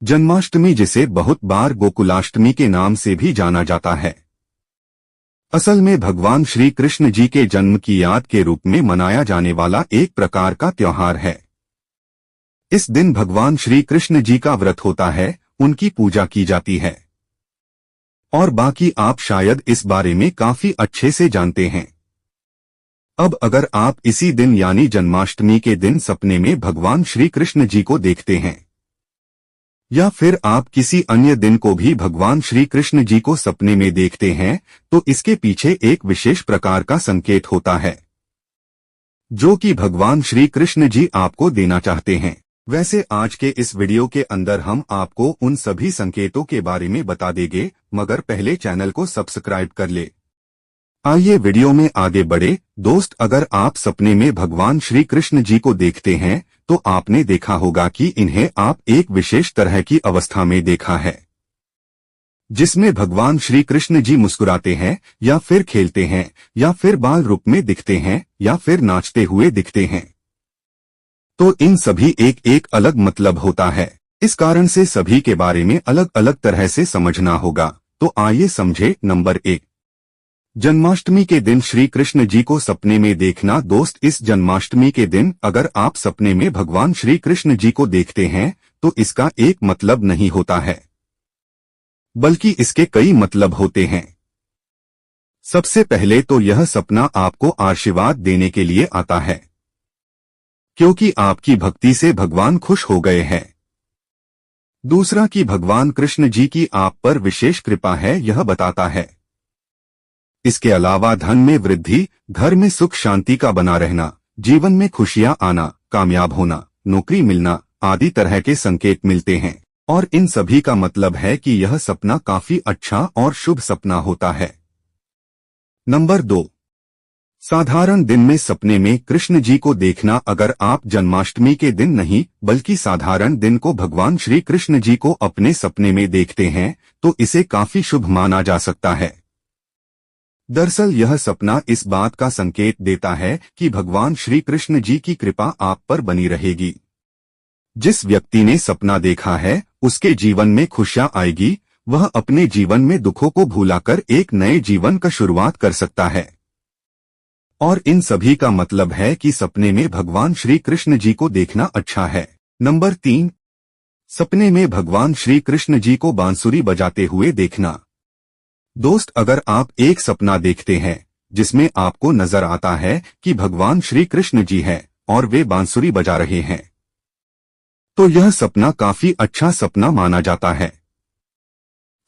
जन्माष्टमी, जिसे बहुत बार गोकुलाष्टमी के नाम से भी जाना जाता है, असल में भगवान श्री कृष्ण जी के जन्म की याद के रूप में मनाया जाने वाला एक प्रकार का त्योहार है। इस दिन भगवान श्री कृष्ण जी का व्रत होता है, उनकी पूजा की जाती है और बाकी आप शायद इस बारे में काफी अच्छे से जानते हैं। अब अगर आप इसी दिन यानी जन्माष्टमी के दिन सपने में भगवान श्री कृष्ण जी को देखते हैं या फिर आप किसी अन्य दिन को भी भगवान श्री कृष्ण जी को सपने में देखते हैं, तो इसके पीछे एक विशेष प्रकार का संकेत होता है जो कि भगवान श्री कृष्ण जी आपको देना चाहते हैं। वैसे आज के इस वीडियो के अंदर हम आपको उन सभी संकेतों के बारे में बता देंगे, मगर पहले चैनल को सब्सक्राइब कर ले। आइए वीडियो में आगे बढ़े। दोस्त, अगर आप सपने में भगवान श्री कृष्ण जी को देखते हैं तो आपने देखा होगा कि इन्हें आप एक विशेष तरह की अवस्था में देखा है, जिसमें भगवान श्री कृष्ण जी मुस्कुराते हैं या फिर खेलते हैं या फिर बाल रूप में दिखते हैं या फिर नाचते हुए दिखते हैं। तो इन सभी एक एक अलग मतलब होता है, इस कारण से सभी के बारे में अलग अलग तरह से समझना होगा। तो आइए समझे। नंबर 1, जन्माष्टमी के दिन श्री कृष्ण जी को सपने में देखना। दोस्त, इस जन्माष्टमी के दिन अगर आप सपने में भगवान श्री कृष्ण जी को देखते हैं तो इसका एक मतलब नहीं होता है, बल्कि इसके कई मतलब होते हैं। सबसे पहले तो यह सपना आपको आशीर्वाद देने के लिए आता है, क्योंकि आपकी भक्ति से भगवान खुश हो गए हैं। दूसरा कि भगवान कृष्ण जी की आप पर विशेष कृपा है, यह बताता है। इसके अलावा धन में वृद्धि, घर में सुख शांति का बना रहना, जीवन में खुशियां आना, कामयाब होना, नौकरी मिलना आदि तरह के संकेत मिलते हैं और इन सभी का मतलब है कि यह सपना काफी अच्छा और शुभ सपना होता है। नंबर 2, साधारण दिन में सपने में कृष्ण जी को देखना। अगर आप जन्माष्टमी के दिन नहीं बल्कि साधारण दिन को भगवान श्री कृष्ण जी को अपने सपने में देखते हैं तो इसे काफी शुभ माना जा सकता है। दरअसल यह सपना इस बात का संकेत देता है कि भगवान श्री कृष्ण जी की कृपा आप पर बनी रहेगी। जिस व्यक्ति ने सपना देखा है उसके जीवन में खुशियां आएगी, वह अपने जीवन में दुखों को भुलाकर एक नए जीवन का शुरुआत कर सकता है। और इन सभी का मतलब है कि सपने में भगवान श्री कृष्ण जी को देखना अच्छा है। नंबर 3, सपने में भगवान श्री कृष्ण जी को बांसुरी बजाते हुए देखना। दोस्त, अगर आप एक सपना देखते हैं जिसमें आपको नजर आता है कि भगवान श्री कृष्ण जी हैं और वे बांसुरी बजा रहे हैं, तो यह सपना काफी अच्छा सपना माना जाता है।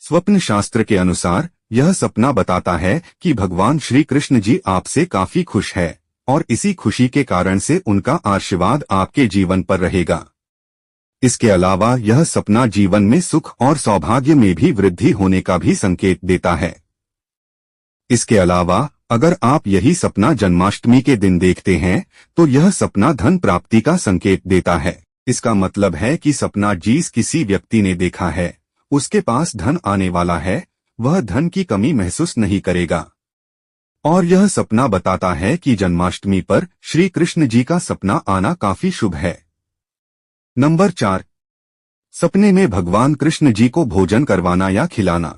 स्वप्न शास्त्र के अनुसार यह सपना बताता है कि भगवान श्री कृष्ण जी आपसे काफी खुश है और इसी खुशी के कारण से उनका आशीर्वाद आपके जीवन पर रहेगा। इसके अलावा यह सपना जीवन में सुख और सौभाग्य में भी वृद्धि होने का भी संकेत देता है। इसके अलावा अगर आप यही सपना जन्माष्टमी के दिन देखते हैं तो यह सपना धन प्राप्ति का संकेत देता है। इसका मतलब है कि सपना जिस किसी व्यक्ति ने देखा है उसके पास धन आने वाला है, वह धन की कमी महसूस नहीं करेगा। और यह सपना बताता है कि जन्माष्टमी पर श्री कृष्ण जी का सपना आना काफी शुभ है। नंबर 4, सपने में भगवान कृष्ण जी को भोजन करवाना या खिलाना।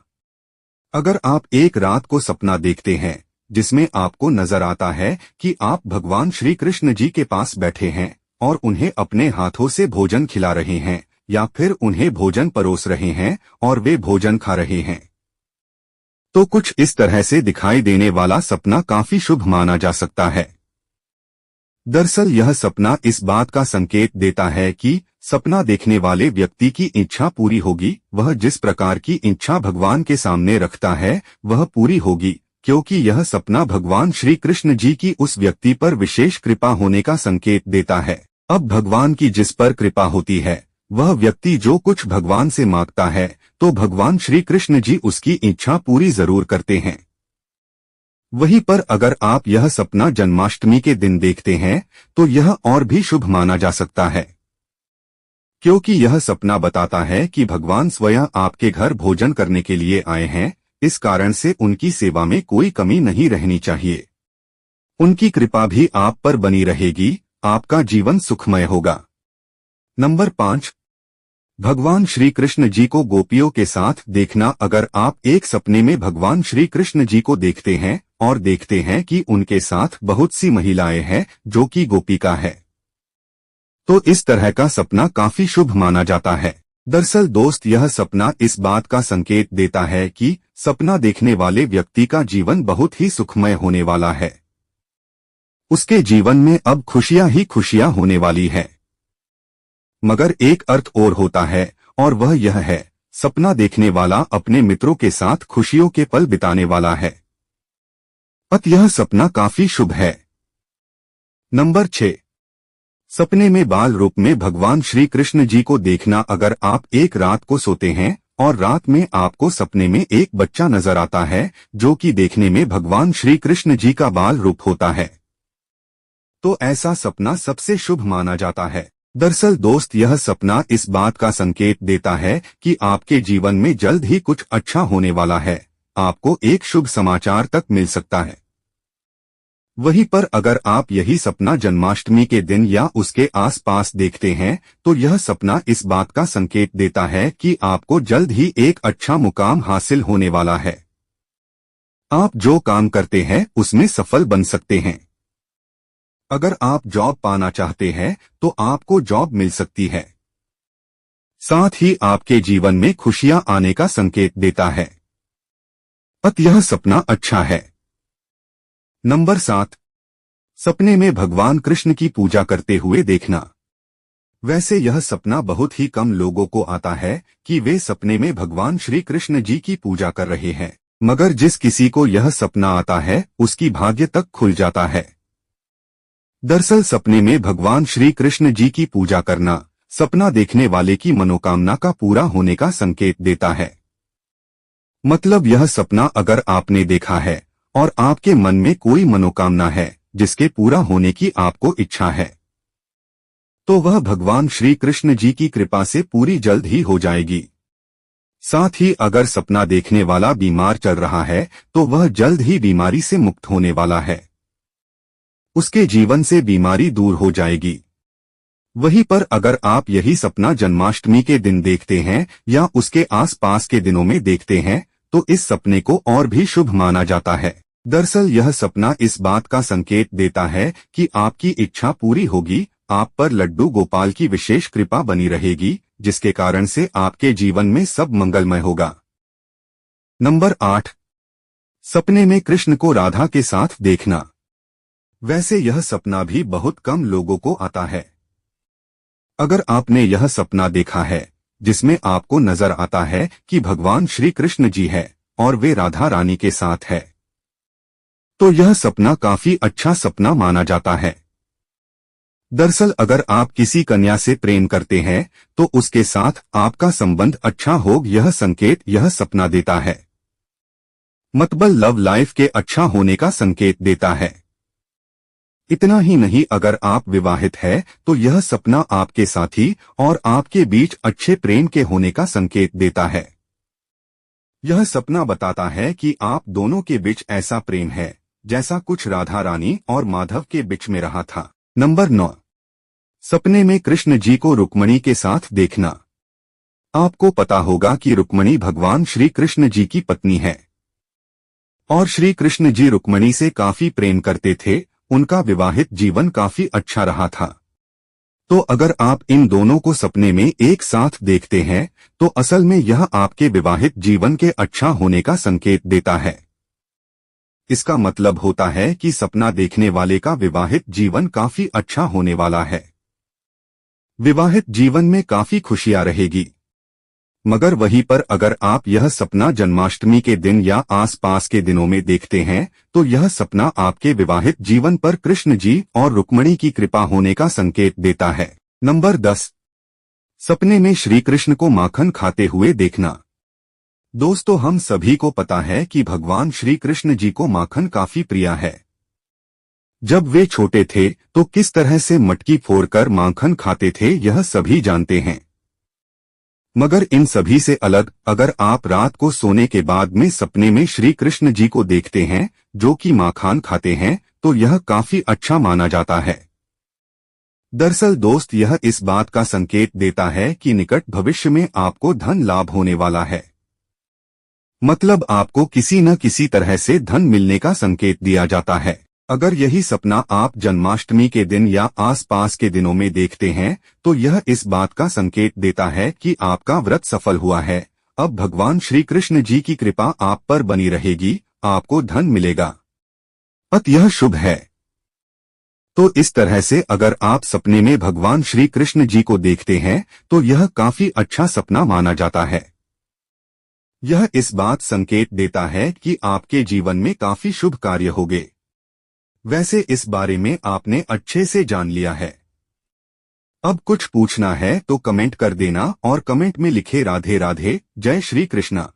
अगर आप एक रात को सपना देखते हैं जिसमें आपको नजर आता है कि आप भगवान श्री कृष्ण जी के पास बैठे हैं और उन्हें अपने हाथों से भोजन खिला रहे हैं या फिर उन्हें भोजन परोस रहे हैं और वे भोजन खा रहे हैं, तो कुछ इस तरह से दिखाई देने वाला सपना काफी शुभ माना जा सकता है। दरअसल यह सपना इस बात का संकेत देता है कि सपना देखने वाले व्यक्ति की इच्छा पूरी होगी। वह जिस प्रकार की इच्छा भगवान के सामने रखता है वह पूरी होगी, क्योंकि यह सपना भगवान श्री कृष्ण जी की उस व्यक्ति पर विशेष कृपा होने का संकेत देता है। अब भगवान की जिस पर कृपा होती है वह व्यक्ति जो कुछ भगवान से मांगता है तो भगवान श्री कृष्ण जी उसकी इच्छा पूरी जरूर करते हैं। वहीं पर अगर आप यह सपना जन्माष्टमी के दिन देखते हैं तो यह और भी शुभ माना जा सकता है, क्योंकि यह सपना बताता है कि भगवान स्वयं आपके घर भोजन करने के लिए आए हैं। इस कारण से उनकी सेवा में कोई कमी नहीं रहनी चाहिए। उनकी कृपा भी आप पर बनी रहेगी, आपका जीवन सुखमय होगा। नंबर 5, भगवान श्री कृष्ण जी को गोपियों के साथ देखना। अगर आप एक सपने में भगवान श्री कृष्ण जी को देखते हैं और देखते हैं कि उनके साथ बहुत सी महिलाएं हैं जो कि गोपिका है, तो इस तरह का सपना काफी शुभ माना जाता है। दरअसल दोस्त, यह सपना इस बात का संकेत देता है कि सपना देखने वाले व्यक्ति का जीवन बहुत ही सुखमय होने वाला है। उसके जीवन में अब खुशियां ही खुशियां होने वाली है। मगर एक अर्थ और होता है, और वह यह है, सपना देखने वाला अपने मित्रों के साथ खुशियों के पल बिताने वाला है। अतः यह सपना काफी शुभ है। नंबर 6, सपने में बाल रूप में भगवान श्री कृष्ण जी को देखना। अगर आप एक रात को सोते हैं और रात में आपको सपने में एक बच्चा नजर आता है जो कि देखने में भगवान श्री कृष्ण जी का बाल रूप होता है, तो ऐसा सपना सबसे शुभ माना जाता है। दरअसल दोस्त, यह सपना इस बात का संकेत देता है कि आपके जीवन में जल्द ही कुछ अच्छा होने वाला है, आपको एक शुभ समाचार तक मिल सकता है। वहीं पर अगर आप यही सपना जन्माष्टमी के दिन या उसके आसपास देखते हैं तो यह सपना इस बात का संकेत देता है कि आपको जल्द ही एक अच्छा मुकाम हासिल होने वाला है। आप जो काम करते हैं उसमें सफल बन सकते हैं। अगर आप जॉब पाना चाहते हैं तो आपको जॉब मिल सकती है। साथ ही आपके जीवन में खुशियां आने का संकेत देता है। अतः यह सपना अच्छा है। नंबर 7, सपने में भगवान कृष्ण की पूजा करते हुए देखना। वैसे यह सपना बहुत ही कम लोगों को आता है कि वे सपने में भगवान श्री कृष्ण जी की पूजा कर रहे हैं, मगर जिस किसी को यह सपना आता है उसकी भाग्य तक खुल जाता है। दरअसल सपने में भगवान श्री कृष्ण जी की पूजा करना सपना देखने वाले की मनोकामना का पूरा होने का संकेत देता है। मतलब यह सपना अगर आपने देखा है और आपके मन में कोई मनोकामना है जिसके पूरा होने की आपको इच्छा है, तो वह भगवान श्री कृष्ण जी की कृपा से पूरी जल्द ही हो जाएगी। साथ ही अगर सपना देखने वाला बीमार चल रहा है तो वह जल्द ही बीमारी से मुक्त होने वाला है, उसके जीवन से बीमारी दूर हो जाएगी। वहीं पर अगर आप यही सपना जन्माष्टमी के दिन देखते हैं या उसके आसपास के दिनों में देखते हैं तो इस सपने को और भी शुभ माना जाता है। दरअसल यह सपना इस बात का संकेत देता है कि आपकी इच्छा पूरी होगी, आप पर लड्डू गोपाल की विशेष कृपा बनी रहेगी, जिसके कारण से आपके जीवन में सब मंगलमय होगा। नंबर 8, सपने में कृष्ण को राधा के साथ देखना। वैसे यह सपना भी बहुत कम लोगों को आता है। अगर आपने यह सपना देखा है जिसमें आपको नजर आता है कि भगवान श्री कृष्ण जी है और वे राधा रानी के साथ है, तो यह सपना काफी अच्छा सपना माना जाता है। दरअसल अगर आप किसी कन्या से प्रेम करते हैं तो उसके साथ आपका संबंध अच्छा हो, यह संकेत यह सपना देता है। मतलब लव लाइफ के अच्छा होने का संकेत देता है। इतना ही नहीं, अगर आप विवाहित हैं तो यह सपना आपके साथी और आपके बीच अच्छे प्रेम के होने का संकेत देता है। यह सपना बताता है कि आप दोनों के बीच ऐसा प्रेम है जैसा कुछ राधा रानी और माधव के बीच में रहा था। नंबर 9, सपने में कृष्ण जी को रुक्मणी के साथ देखना। आपको पता होगा कि रुक्मणी भगवान श्री कृष्ण जी की पत्नी है और श्री कृष्ण जी रुक्मणी से काफी प्रेम करते थे। उनका विवाहित जीवन काफी अच्छा रहा था। तो अगर आप इन दोनों को सपने में एक साथ देखते हैं तो असल में यह आपके विवाहित जीवन के अच्छा होने का संकेत देता है। इसका मतलब होता है कि सपना देखने वाले का विवाहित जीवन काफी अच्छा होने वाला है। विवाहित जीवन में काफी खुशियां रहेगी। मगर वहीं पर अगर आप यह सपना जन्माष्टमी के दिन या आसपास के दिनों में देखते हैं तो यह सपना आपके विवाहित जीवन पर कृष्ण जी और रुक्मणी की कृपा होने का संकेत देता है। नंबर 10, सपने में श्री कृष्ण को माखन खाते हुए देखना। दोस्तों, हम सभी को पता है कि भगवान श्री कृष्ण जी को माखन काफी प्रिय है। जब वे छोटे थे तो किस तरह से मटकी फोड़कर माखन खाते थे यह सभी जानते हैं। मगर इन सभी से अलग अगर आप रात को सोने के बाद में सपने में श्री कृष्ण जी को देखते हैं जो कि माखन खाते हैं तो यह काफी अच्छा माना जाता है। दरअसल दोस्त, यह इस बात का संकेत देता है कि निकट भविष्य में आपको धन लाभ होने वाला है। मतलब आपको किसी न किसी तरह से धन मिलने का संकेत दिया जाता है। अगर यही सपना आप जन्माष्टमी के दिन या आसपास के दिनों में देखते हैं तो यह इस बात का संकेत देता है कि आपका व्रत सफल हुआ है। अब भगवान श्री कृष्ण जी की कृपा आप पर बनी रहेगी, आपको धन मिलेगा। अत यह शुभ है। तो इस तरह से अगर आप सपने में भगवान श्री कृष्ण जी को देखते हैं तो यह काफी अच्छा सपना माना जाता है। यह इस बात संकेत देता है कि आपके जीवन में काफी शुभ कार्य होंगे। वैसे इस बारे में आपने अच्छे से जान लिया है। अब कुछ पूछना है तो कमेंट कर देना और कमेंट में लिखे राधे राधे, जय श्री कृष्णा।